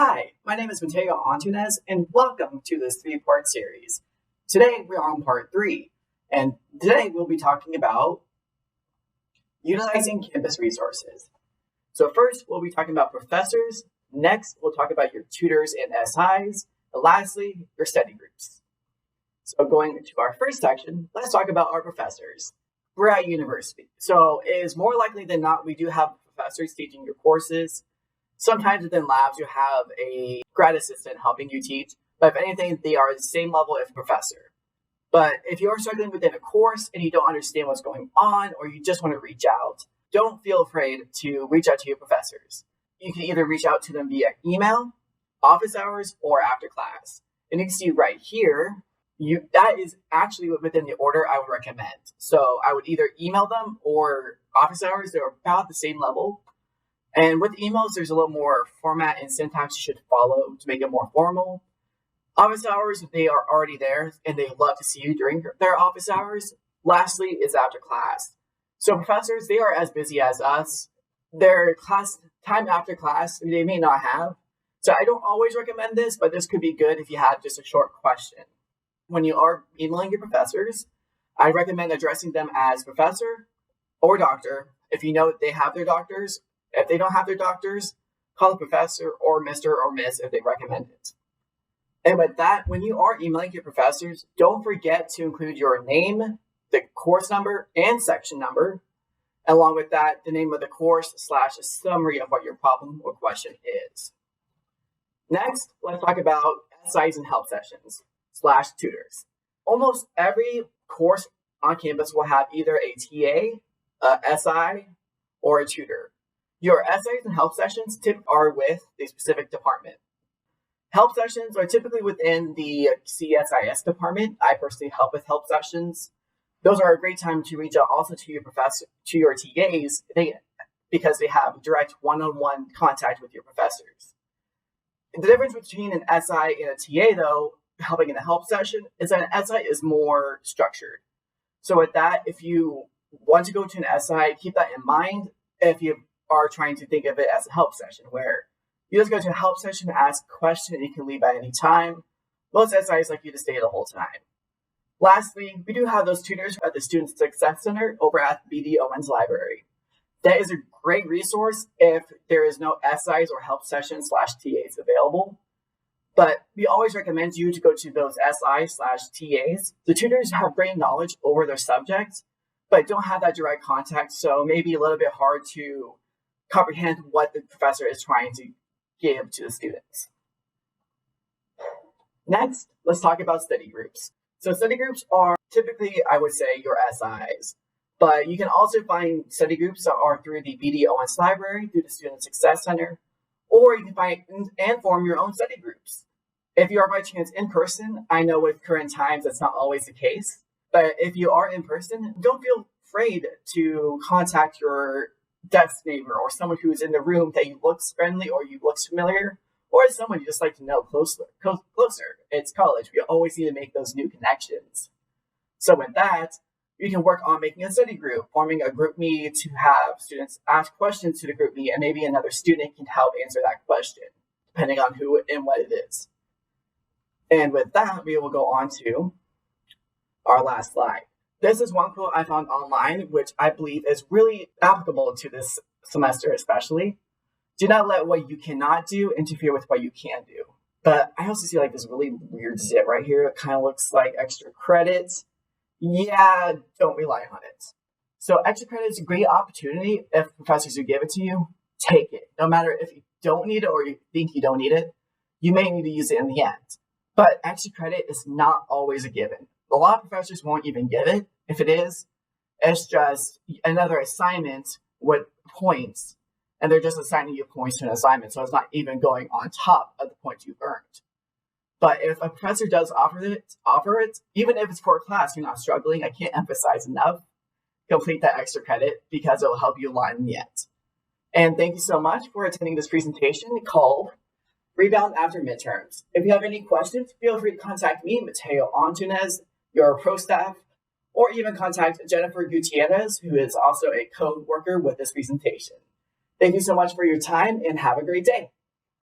Hi, my name is Mateo Antunes, and welcome to this three-part series. Today, we're on part 3, and today we'll be talking about utilizing campus resources. So first, we'll be talking about professors. Next, we'll talk about your tutors and SIs. And lastly, your study groups. So going into our first section, let's talk about our professors. We're at university, so it is more likely than not we do have professors teaching your courses. Sometimes within labs, you have a grad assistant helping you teach, but if anything, they are the same level as a professor. But if you're struggling within a course and you don't understand what's going on, or you just want to reach out, don't feel afraid to reach out to your professors. You can either reach out to them via email, office hours, or after class. And you can see right here, that is actually within the order I would recommend. So I would either email them or office hours. They're about the same level. And with emails, there's a little more format and syntax you should follow to make it more formal. Office hours, they are already there, and they love to see you during their office hours. Lastly is after class. So professors, they are as busy as us. Their class time after class, they may not have. So I don't always recommend this, but this could be good if you had just a short question. When you are emailing your professors, I recommend addressing them as professor or doctor if you know they have their doctors. If they don't have their doctors, call the professor or Mr. or Miss if they recommend it. And with that, when you are emailing your professors, don't forget to include your name, the course number, and section number. Along with that, the name of the course / a summary of what your problem or question is. Next, let's talk about SIs and help sessions / tutors. Almost every course on campus will have either a TA, a SI, or a tutor. Your essays and help sessions are with the specific department. Help sessions are typically within the CSIS department. I personally help with help sessions. Those are a great time to reach out also to your professor, to your TAs, because they have direct one-on-one contact with your professors. The difference between an SI and a TA, though, helping in a help session, is that an SI is more structured. So with that, if you want to go to an SI, keep that in mind. If you are trying to think of it as a help session, where you just go to a help session, ask a question, and you can leave at any time. Most SIs like you to stay the whole time. Lastly, we do have those tutors at the Student Success Center over at the BD Owens Library. That is a great resource if there is no SIs or help sessions / TAs available. But we always recommend you to go to those SIs / TAs. The tutors have great knowledge over their subjects, but don't have that direct contact, so maybe a little bit hard to comprehend what the professor is trying to give to the students. Next, let's talk about study groups. So study groups are typically, I would say, your SIs, but you can also find study groups that are through the BD Owens Library, through the Student Success Center, or you can find and form your own study groups. If you are by chance in person, I know with current times that's not always the case, but if you are in person, don't feel afraid to contact your desk neighbor or someone who is in the room that you looks friendly or you looks familiar, or someone you just like to know closer. It's college. We always need to make those new connections. So with that, you can work on making a study group, forming a group me to have students ask questions to the group me, and maybe another student can help answer that question, depending on who and what it is. And with that, we will go on to our last slide. This is one quote I found online, which I believe is really applicable to this semester especially. Do not let what you cannot do interfere with what you can do. But I also see like this really weird zit right here. It kind of looks like extra credits. Yeah, don't rely on it. So extra credit is a great opportunity. If professors who give it to you, take it. No matter if you don't need it or you think you don't need it, you may need to use it in the end. But extra credit is not always a given. A lot of professors won't even give it. If it is, it's just another assignment with points, and they're just assigning you points to an assignment, so it's not even going on top of the points you've earned. But if a professor does offer it, even if it's for a class you're not struggling, I can't emphasize enough, complete that extra credit because it will help you a lot in the end. And thank you so much for attending this presentation called Rebound After Midterms. If you have any questions, feel free to contact me, Mateo Antunes, your pro staff, or even contact Jennifer Gutierrez, who is also a code worker with this presentation. Thank you so much for your time and have a great day.